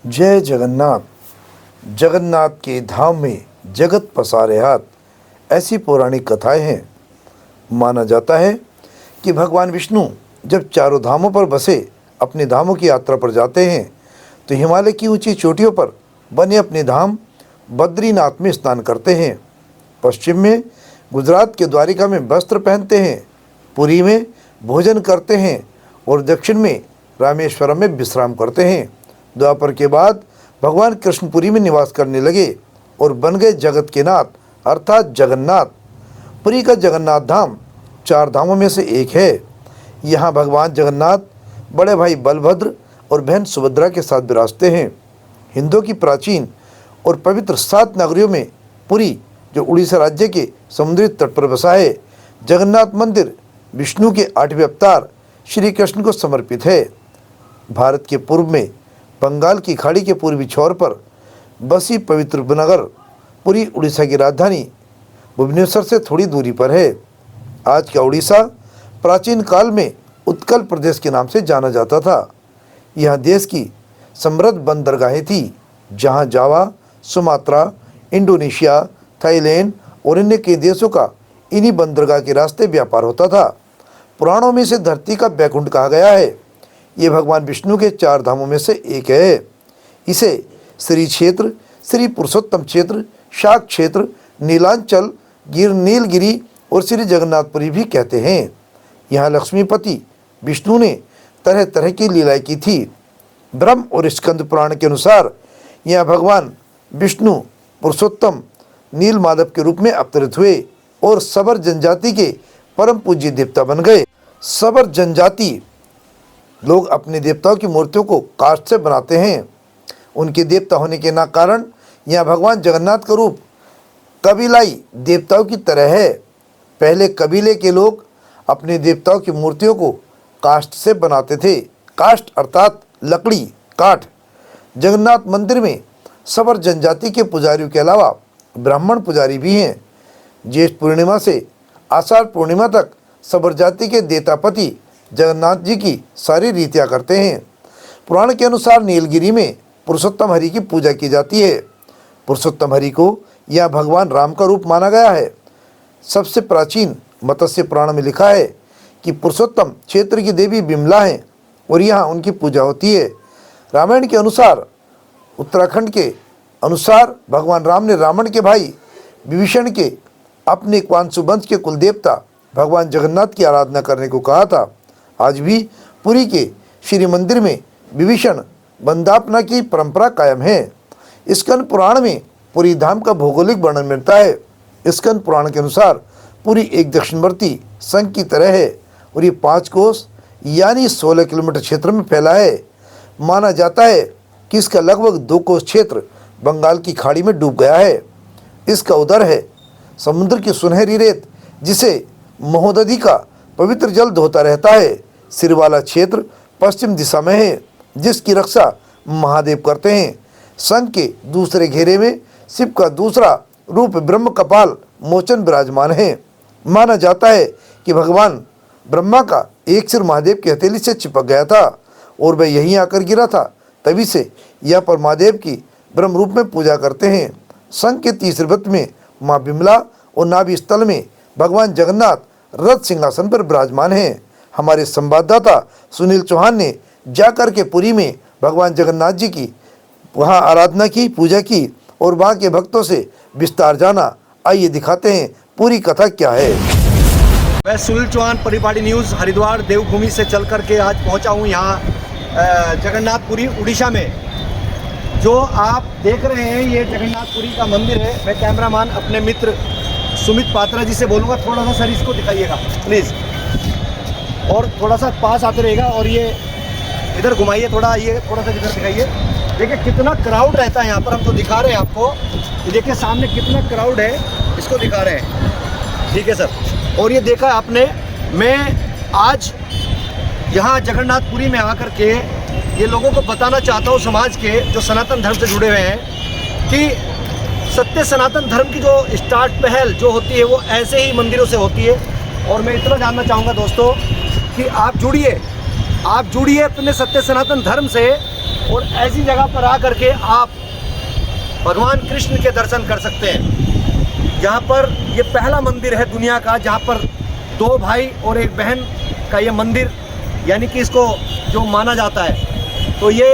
जय जगन्नाथ। जगन्नाथ के धाम में जगत पसारे हाथ, ऐसी पौराणिक कथाएं हैं। माना जाता है कि भगवान विष्णु जब चारों धामों पर बसे अपने धामों की यात्रा पर जाते हैं तो हिमालय की ऊंची चोटियों पर बने अपने धाम बद्रीनाथ में स्नान करते हैं। पश्चिम में गुजरात के द्वारिका में वस्त्र पहनते हैं, पुरी में भोजन करते हैं और दक्षिण में रामेश्वरम में विश्राम करते हैं। द्वापर के बाद भगवान कृष्णपुरी में निवास करने लगे और बन गए जगत के नाथ अर्थात जगन्नाथ। पुरी का जगन्नाथ धाम चार धामों में से एक है। यहाँ भगवान जगन्नाथ बड़े भाई बलभद्र और बहन सुभद्रा के साथ विराजते हैं। हिंदुओं की प्राचीन और पवित्र 7 नगरियों में पुरी, जो उड़ीसा राज्य के समुद्री तट पर बसा है, जगन्नाथ मंदिर विष्णु के 8वें अवतार श्री कृष्ण को समर्पित है। भारत के पूर्व में बंगाल की खाड़ी के पूर्वी छोर पर बसी पवित्र नगर पुरी उड़ीसा की राजधानी भुवनेश्वर से थोड़ी दूरी पर है। आज का उड़ीसा प्राचीन काल में उत्कल प्रदेश के नाम से जाना जाता था। यह देश की समृद्ध बंदरगाहें थी, जहां जावा, सुमात्रा, इंडोनेशिया, थाईलैंड और अन्य कई देशों का इन्हीं बंदरगाह के रास्ते व्यापार होता था। पुराणों में इसे धरती का बैकुंठ कहा गया है। ये भगवान विष्णु के 4 धामों में से एक है। इसे श्री क्षेत्र, श्री पुरुषोत्तम क्षेत्र, शाक क्षेत्र, नीलांचल, नीलगिरी और श्री जगन्नाथपुरी भी कहते हैं। यहाँ लक्ष्मीपति विष्णु ने तरह तरह की लीलाएं की थी। ब्रह्म और स्कंद पुराण के अनुसार यहाँ भगवान विष्णु पुरुषोत्तम नील माधव के रूप में अवतरित हुए और सबर जनजाति के परम पूज्य देवता बन गए। सबर जनजाति लोग अपने देवताओं की मूर्तियों को काष्ठ से बनाते हैं। उनके देवता होने के ना कारण यहाँ भगवान जगन्नाथ का रूप कबीलाई देवताओं की तरह है। पहले कबीले के लोग अपने देवताओं की मूर्तियों को काष्ठ से बनाते थे। काष्ठ अर्थात लकड़ी, काठ। जगन्नाथ मंदिर में सबर जनजाति के पुजारियों के अलावा ब्राह्मण पुजारी भी हैं। ज्येष्ठ पूर्णिमा से आषाढ़ पूर्णिमा तक सबर जाति के देवतापति जगन्नाथ जी की सारी रीतियाँ करते हैं। पुराण के अनुसार नीलगिरी में पुरुषोत्तम हरि की पूजा की जाती है। पुरुषोत्तम हरि को यह भगवान राम का रूप माना गया है। सबसे प्राचीन मत्स्य पुराण में लिखा है कि पुरुषोत्तम क्षेत्र की देवी बिमला हैं और यहाँ उनकी पूजा होती है। रामायण के अनुसार उत्तराखंड के अनुसार भगवान राम ने रावण के भाई विभीषण के अपने इक्ष्वाकु वंश के कुलदेवता भगवान जगन्नाथ की आराधना करने को कहा था। आज भी पुरी के श्री मंदिर में विभीषण वंदापना की परंपरा कायम है। स्कंद पुराण में पुरी धाम का भौगोलिक वर्णन मिलता है। स्कंद पुराण के अनुसार पुरी एक दक्षिणवर्ती संघ की तरह है और ये 5 कोस यानी 16 किलोमीटर क्षेत्र में फैला है। माना जाता है कि इसका लगभग 2 कोस क्षेत्र बंगाल की खाड़ी में डूब गया है। इसका उदर है समुद्र की सुनहरी रेत, जिसे महोदधि का पवित्र जल धोता रहता है। सिर वाला क्षेत्र पश्चिम दिशा में है, जिसकी रक्षा महादेव करते हैं। संघ के दूसरे घेरे में शिव का दूसरा रूप ब्रह्म कपाल मोचन विराजमान है। माना जाता है कि भगवान ब्रह्मा का एक सिर महादेव की हथेली से चिपक गया था और वह यहीं आकर गिरा था। तभी से यह पर महादेव की ब्रह्म रूप में पूजा करते हैं। संघ के तीसरे व्रत में माँ बिमला और नाभि स्थल में भगवान जगन्नाथ रथ सिंहासन पर विराजमान हैं। हमारे संवाददाता सुनील चौहान ने जाकर के पुरी में भगवान जगन्नाथ जी की वहाँ आराधना की, पूजा की और वहाँ के भक्तों से विस्तार जाना। आइए दिखाते हैं पूरी कथा क्या है। मैं सुनील चौहान, परिपाटी न्यूज़, हरिद्वार देवभूमि से चल करके आज पहुँचा हूँ यहाँ जगन्नाथपुरी उड़ीसा में। जो आप देख रहे हैं ये जगन्नाथपुरी का मंदिर है। मैं कैमरामैन अपने मित्र सुमित पात्रा जी से बोलूँगा, थोड़ा सा सर इसको दिखाइएगा प्लीज़, और थोड़ा सा पास आते रहेगा और ये इधर घुमाइए थोड़ा, ये थोड़ा सा इधर दिखाइए। देखिए कितना क्राउड रहता है यहाँ पर। हम तो दिखा रहे हैं आपको, ये देखिए सामने कितना क्राउड है, इसको दिखा रहे हैं। ठीक है सर। और ये देखा आपने, मैं आज यहाँ जगन्नाथपुरी में आकर के ये लोगों को बताना चाहता हूँ, समाज के जो सनातन धर्म से जुड़े हुए हैं, कि सत्य सनातन धर्म की जो स्टार्ट पहल जो होती है वो ऐसे ही मंदिरों से होती है। और मैं इतना जानना चाहूँगा दोस्तों कि आप जुड़िए अपने सत्य सनातन धर्म से और ऐसी जगह पर आकर के आप भगवान कृष्ण के दर्शन कर सकते हैं। यहाँ पर ये पहला मंदिर है दुनिया का जहाँ पर 2 भाई और 1 बहन का ये मंदिर यानी कि इसको जो माना जाता है। तो ये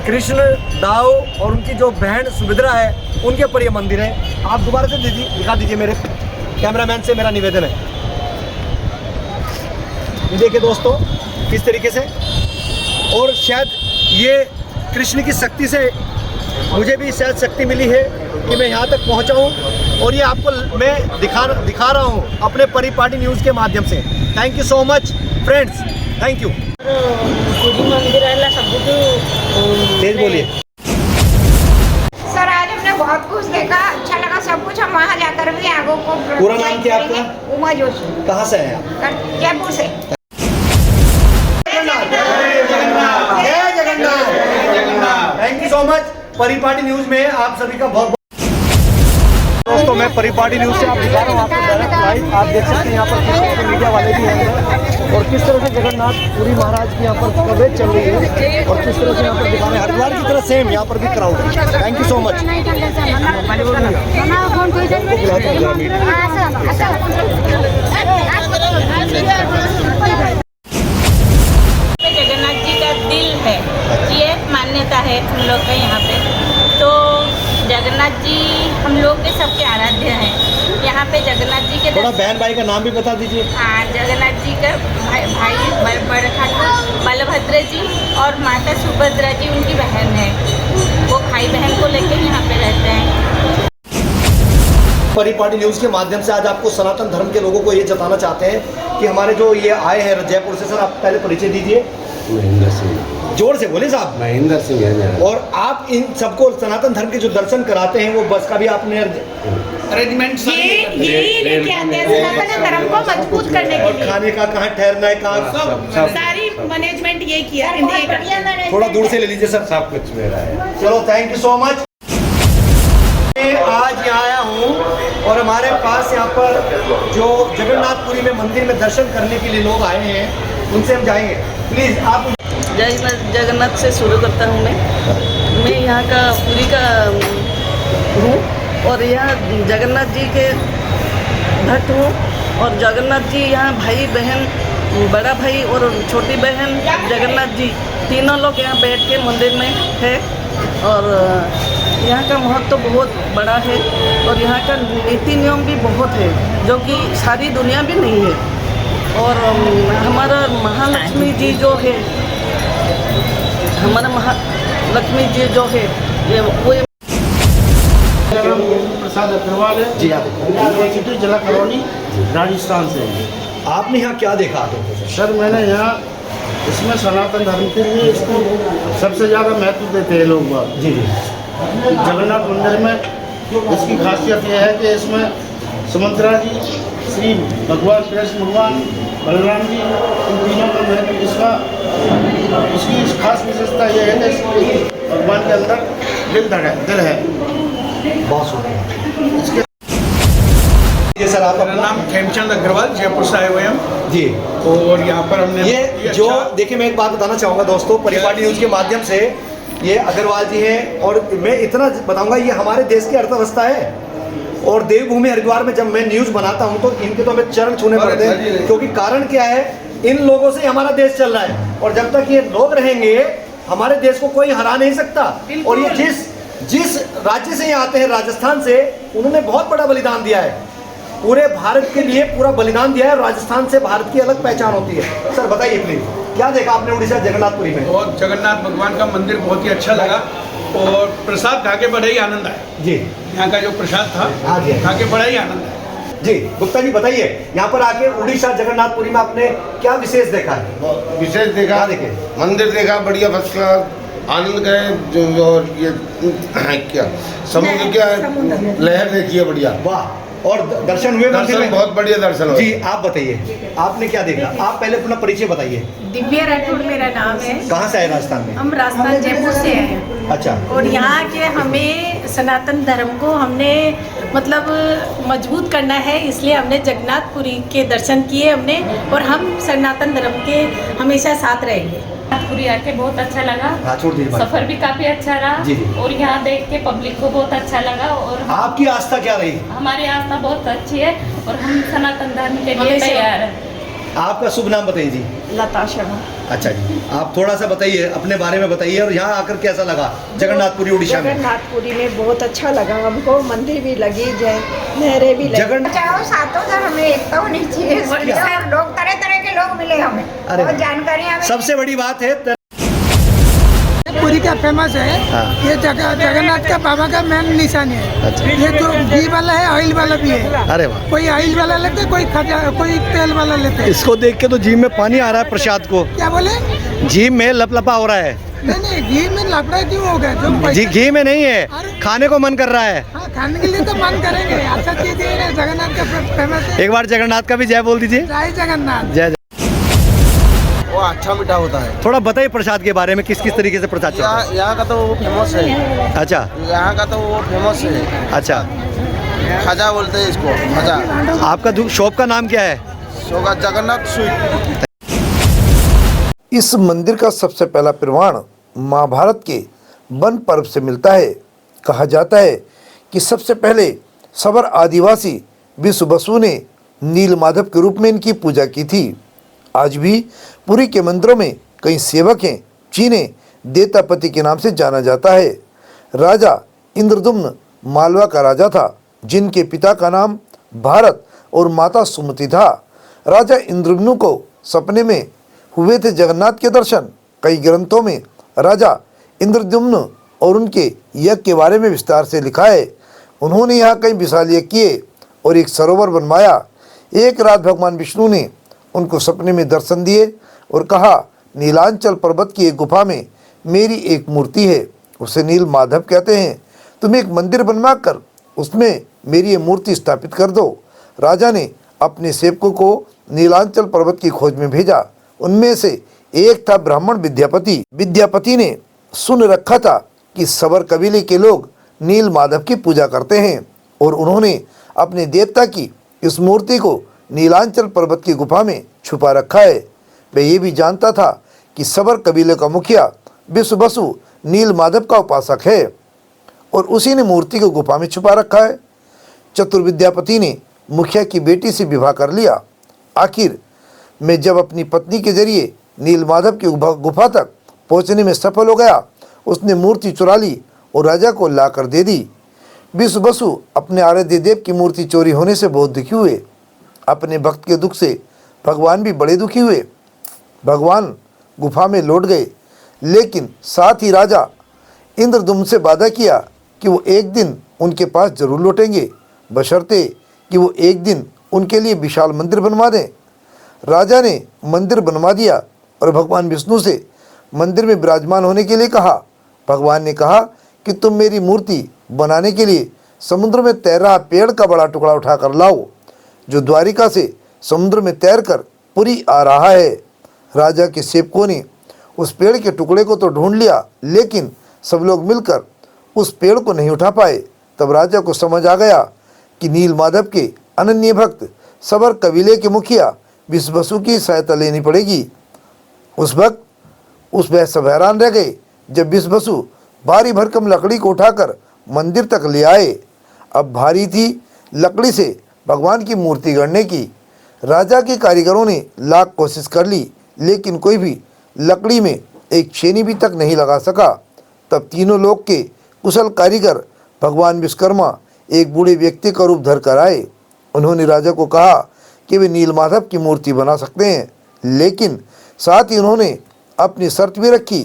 कृष्ण, दाऊ और उनकी जो बहन सुभद्रा है उनके ऊपर ये मंदिर है। आप दोबारा से दिखा दीजिए, मेरे कैमरामैन से मेरा निवेदन है। ये देखिए दोस्तों किस तरीके से, और शायद ये कृष्ण की शक्ति से मुझे भी शायद शक्ति मिली है कि मैं यहाँ तक पहुँचा हूँ और ये आपको मैं दिखा रहा हूँ अपने परिपाटी न्यूज़ के माध्यम से। Thank you so much friends, thank you. तेज बोलिए। सर आज हमने बहुत कुछ देखा, अच्छा लगा सब कुछ। हम वहाँ जाकर भी आगो को पूरा नाम क्या आपका? उमा जोशी। कहाँ से हैं आप? जयपुर से। जय Jagannath. Thank you so much. परिपाटी न्यूज़ में आप सभी का बहुत दोस्तों, मैं परिपाटी न्यूज़ से आप दिखा रहा हूँ आपको डायरेक्ट लाइव। आप देख सकते हैं यहाँ पर किस तरह के मीडिया वाले भी हैं और किस तरह से जगन्नाथ पुरी महाराज की यहाँ पर कवरेज चल रही है और किस तरह से यहाँ पर दिखा रहे हैं। हरिद्वार की तरह सेम यहाँ पर भी क्राउड है। Thank you so much. Jagannath ji का दिल है, ये मान्यता है हम लोग का यहाँ पे। तो जगन्नाथ जी हम लोग के सबके आराध्य हैं। यहाँ पे जगन्नाथ जी के थोड़ा बहन भाई का नाम भी बता दीजिए। हाँ, जगन्नाथ जी का भाई बड़े ठाकुर बलभद्र जी और माता सुभद्रा जी उनकी बहन है। वो भाई बहन को लेकर यहाँ पे रहते हैं। परिपाटी न्यूज़ के माध्यम से आज आपको सनातन धर्म के लोगों को ये जताना चाहते हैं कि हमारे जो ये आए हैं जयपुर से। सर आप पहले परिचय दीजिए। महेंद्र सिंह। जोर से बोले साहब। महेंद्र सिंह है मेरा। और आप इन सबको सनातन धर्म के जो दर्शन कराते हैं वो बस का भी आपने अरेंजमेंट ये लेके आते हैं सनातन धर्म को मजबूत करने के और लिए। खाने का कहाँ, ठहरना है कहाँ, सारी मैनेजमेंट ये किया है। थोड़ा दूर से ले लीजिए सर। सब कुछ मेरा है। चलो थैंक यू सो मच। मैं आज यहाँ आया हूँ और हमारे पास यहाँ पर जो जगन्नाथपुरी में मंदिर में दर्शन करने के लिए लोग आए हैं उनसे हम जाएंगे। प्लीज़ आप। जय जगन्नाथ से शुरू करता हूँ मैं यहाँ का पुरी का हूँ और यहाँ जगन्नाथ जी के भक्त हूँ। और जगन्नाथ जी यहाँ भाई बहन, बड़ा भाई और छोटी बहन जगन्नाथ जी तीनों लोग यहाँ बैठ के मंदिर में है। और यहाँ का महत्व तो बहुत बड़ा है और यहाँ का नीति नियम भी बहुत है जो कि सारी दुनिया भी नहीं है। और हमारा महालक्ष्मी जी जो है, हमारा महालक्ष्मी जी जो है ये वो प्रसाद अग्रवाल है जी। आप यूनिवर्सिटी जिला करौली राजस्थान से है। आपने यहाँ क्या देखा सर मैंने यहाँ इसमें सनातन धर्म के लिए इसको सबसे ज़्यादा महत्व देते हैं लोग बाग। जी जी। जगन्नाथ मंदिर में इसकी खासियत यह है कि इसमें सुभद्रा जी, श्री भगवान कृष्ण भगवान, बलराम जी, इन तीनों का महत्व इसकी खास विशेषता यह है कि भगवान के अंदर दिल है। बहुत शुक्रिया। इसके जी सर आपका मेरा नाम खेमचंद अग्रवाल, जयपुर से आए हुए हम जी। और यहाँ पर हमने ये जो देखिए, मैं एक बात बताना चाहूँगा दोस्तों, परिपाटी न्यूज़ के माध्यम से ये अग्रवाल जी हैं और मैं इतना बताऊँगा ये हमारे देश की अर्थव्यवस्था है। और देवभूमि हरिद्वार में जब मैं न्यूज़ बनाता हूँ तो इनके तो हमें चरण छूने पड़ते हैं, क्योंकि कारण क्या है, इन लोगों से हमारा देश चल रहा है और जब तक ये लोग रहेंगे हमारे देश को कोई हरा नहीं सकता। और ये जिस राज्य से ये आते हैं, राजस्थान से, उन्होंने बहुत बड़ा बलिदान दिया है, पूरे भारत के लिए पूरा बलिदान दिया है। राजस्थान से भारत की अलग पहचान होती है। सर बताइए प्लीज, क्या देखा आपने उड़ीसा जगन्नाथपुरी में? बहुत जगन्नाथ भगवान का मंदिर बहुत ही अच्छा लगा और प्रसाद खा के बड़ा ही आनंद आया जी। यहाँ का जो प्रसाद था हाँ जी, खा के बड़ा ही आनंद आया जी। गुप्ता जी बताइए, यहाँ पर आके उड़ीसा जगन्नाथपुरी में आपने क्या विशेष देखा है? विशेष देखा, क्या देखे? मंदिर देखा बढ़िया फर्स्ट क्लास, आनंद गए जो। और ये क्या समुद्र, क्या लहर देखी है बढ़िया। वाह। और दर्शन हुए मंदिर दर्शन में? बहुत बढ़िया दर्शन हुए। जी आप बताइए, आपने क्या देखा? आप पहले अपना परिचय बताइए। दिव्या राठौर मेरा नाम है। कहाँ से आए राजस्थान में? हम राजस्थान जयपुर से आए हैं। अच्छा। और यहाँ के हमें सनातन धर्म को हमने मतलब मजबूत करना है, इसलिए हमने जगन्नाथपुरी के दर्शन किए हमने और हम सनातन धर्म के हमेशा साथ रहेंगे। नागपुरी आके बहुत अच्छा लगा। हाँ, छोड़ दीजिए बात। सफर भी काफी अच्छा रहा जी, जी। और यहाँ देख के पब्लिक को बहुत अच्छा लगा और आपकी आस्था क्या रही? हमारी आस्था बहुत अच्छी है और हम सनातन धर्म के लिए तैयार हैं। आपका शुभ नाम बताइए जी। लता शर्मा। अच्छा जी, आप थोड़ा सा बताइए, अपने बारे में बताइए और यहाँ आकर कैसा लगा जगन्नाथपुरी उड़ीसा में? जगन्नाथपुरी में बहुत अच्छा लगा हमको, मंदिर भी लगी, जय नहरें भी लगी। चाहो सातों धर्म में एकता होनी चाहिए। और लोग तरह तरह के लोग मिले हमें, अरे और जानकारियाँ भी। सबसे बड़ी बात है पूरी का फेमस है। हाँ। ये जगन्नाथ का बाबा का मेन निशान है। अच्छा। ये तो घी वाला है, ऑयल वाला भी है। अरे वाह। कोई ऑयल वाला लेते, कोई तेल वाला लेते। इसको देख के तो जीभ में पानी आ रहा है प्रसाद को। क्या बोले? जीभ में लपलपा हो रहा है। नहीं, घी में लपड़ा क्यों होगा? जी घी में नहीं है, खाने को मन कर रहा है। हाँ, खाने के लिए तो मन करेंगे। अच्छा चीज है, जगन्नाथ का फेमस है। एक बार जगन्नाथ का भी जय बोल दीजिए। जय जगन्नाथ। जय। वो अच्छा मीठा होता है। थोड़ा बताइए प्रसाद के बारे में, किस किस तरीके से प्रसाद चलता है? यहाँ का तो वो फेमस है। अच्छा। यहाँ का तो वो फेमस है। अच्छा। खजा बोलते हैं इसको, खजा। आपका शॉप का नाम क्या है? शोगा जगन्नाथ स्वीट। इस मंदिर का सबसे पहला प्रमाण महाभारत के वन पर्व से मिलता है। कहा जाता है कि सबसे पहले सबर आदिवासी विश्व बसु ने नील माधव के रूप में इनकी पूजा की थी। आज भी पुरी के मंदिरों में कई सेवक हैं जिन्हें देतापति के नाम से जाना जाता है। राजा इंद्रदुम्न मालवा का राजा था, जिनके पिता का नाम भारत और माता सुमति था। राजा इंद्रदुम्न को सपने में हुए थे जगन्नाथ के दर्शन। कई ग्रंथों में राजा इंद्रदुम्न और उनके यज्ञ के बारे में विस्तार से लिखा है। उन्होंने यहाँ कई विशाल यज्ञ किए और एक सरोवर बनवाया। एक रात भगवान विष्णु ने उनको सपने में दर्शन दिए और कहा, नीलांचल पर्वत की एक गुफा में मेरी एक मूर्ति है, उसे नील माधव कहते हैं। तुम एक मंदिर बनवा कर उसमें मेरी ये मूर्ति स्थापित कर दो। राजा ने अपने सेवकों को नीलांचल पर्वत की खोज में भेजा। उनमें से एक था ब्राह्मण विद्यापति। विद्यापति ने सुन रखा था कि सबर कबीले के लोग नील माधव की पूजा करते हैं और उन्होंने अपने देवता की इस मूर्ति को नीलांचल पर्वत की गुफा में छुपा रखा है। वह ये भी जानता था कि सबर कबीले का मुखिया विश्व बसु नील माधव का उपासक है और उसी ने मूर्ति को गुफा में छुपा रखा है। चतुर विद्यापति ने मुखिया की बेटी से विवाह कर लिया। आखिर में जब अपनी पत्नी के जरिए नील माधव की गुफा तक पहुंचने में सफल हो गया, उसने मूर्ति चुरा ली और राजा को ला कर दे दी। विश्व बसु अपने आराध्य देव की मूर्ति चोरी होने से बहुत दुखी हुए। अपने भक्त के दुख से भगवान भी बड़े दुखी हुए। भगवान गुफा में लौट गए, लेकिन साथ ही राजा इंद्रदुम्न से वादा किया कि वो एक दिन उनके पास जरूर लौटेंगे, बशर्ते कि वो एक दिन उनके लिए विशाल मंदिर बनवा दें। राजा ने मंदिर बनवा दिया और भगवान विष्णु से मंदिर में विराजमान होने के लिए कहा। भगवान ने कहा कि तुम मेरी मूर्ति बनाने के लिए समुद्र में तैर रहा पेड़ का बड़ा टुकड़ा उठाकर लाओ, जो द्वारिका से समुद्र में तैरकर पुरी आ रहा है। राजा के सेवकों ने उस पेड़ के टुकड़े को तो ढूंढ लिया, लेकिन सब लोग मिलकर उस पेड़ को नहीं उठा पाए। तब राजा को समझ आ गया कि नील माधव के अनन्य भक्त सबर कबीले के मुखिया विश्व बसु की सहायता लेनी पड़ेगी। उस वक्त वह सब हैरान रह गए जब विश्व बसु भारी भरकम लकड़ी को उठाकर मंदिर तक ले आए। अब भारी थी लकड़ी से भगवान की मूर्ति गढ़ने की। राजा के कारीगरों ने लाख कोशिश कर ली, लेकिन कोई भी लकड़ी में एक छेनी भी तक नहीं लगा सका। तब तीनों लोग के कुशल कारीगर भगवान विश्वकर्मा एक बूढ़े व्यक्ति का रूप धर कर आए। उन्होंने राजा को कहा कि वे नील माधव की मूर्ति बना सकते हैं, लेकिन साथ ही उन्होंने अपनी शर्त भी रखी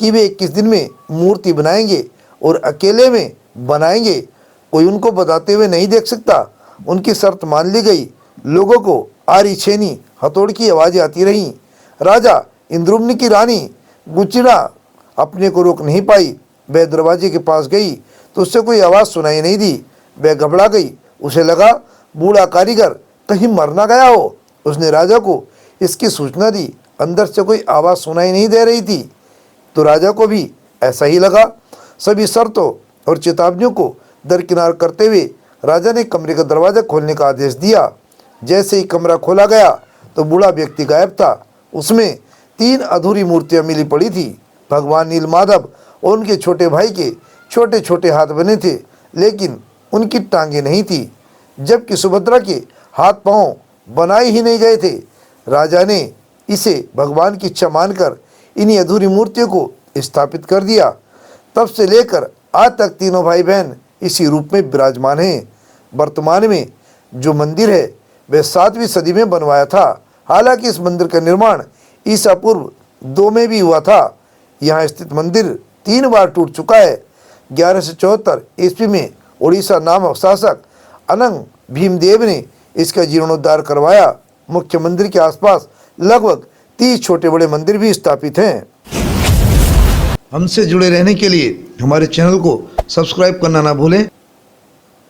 कि वे 21 दिन में मूर्ति बनाएंगे और अकेले में बनाएंगे, कोई उनको बताते हुए नहीं देख सकता। उनकी शर्त मान ली गई। लोगों को आरी छेनी हथौड़ की आवाज़ें आती रहीं। राजा इंद्रुम्न की रानी गुचिड़ा अपने को रोक नहीं पाई। वह दरवाजे के पास गई तो उससे कोई आवाज़ सुनाई नहीं दी। वह घबरा गई। उसे लगा बूढ़ा कारीगर कहीं मर ना गया हो। उसने राजा को इसकी सूचना दी। अंदर से कोई आवाज़ सुनाई नहीं दे रही थी, तो राजा को भी ऐसा ही लगा। सभी शर्तों और चेतावनियों को दरकिनार करते हुए राजा ने कमरे का दरवाज़ा खोलने का आदेश दिया। जैसे ही कमरा खोला गया तो बूढ़ा व्यक्ति गायब था। उसमें 3 अधूरी मूर्तियां मिली पड़ी थी। भगवान नीलमाधव और उनके छोटे भाई के छोटे छोटे हाथ बने थे, लेकिन उनकी टांगे नहीं थी, जबकि सुभद्रा के हाथ पांव बनाए ही नहीं गए थे। राजा ने इसे भगवान की इच्छा मानकर इन्हीं अधूरी मूर्तियों को स्थापित कर दिया। तब से लेकर आज तक तीनों भाई बहन इसी रूप में विराजमान हैं। वर्तमान में जो मंदिर है वह 7वीं सदी में बनवाया था। हालांकि इस मंदिर का निर्माण ईसा पूर्व 2 में भी हुआ था। यहाँ स्थित मंदिर 3 बार टूट चुका है। 1174 ईस्वी में उड़ीसा नामक शासक अनंग भीमदेव ने इसका जीर्णोद्धार करवाया। मुख्य मंदिर के आसपास लगभग 30 छोटे बड़े मंदिर भी स्थापित हैं। हमसे जुड़े रहने के लिए हमारे चैनल को सब्सक्राइब करना ना भूलें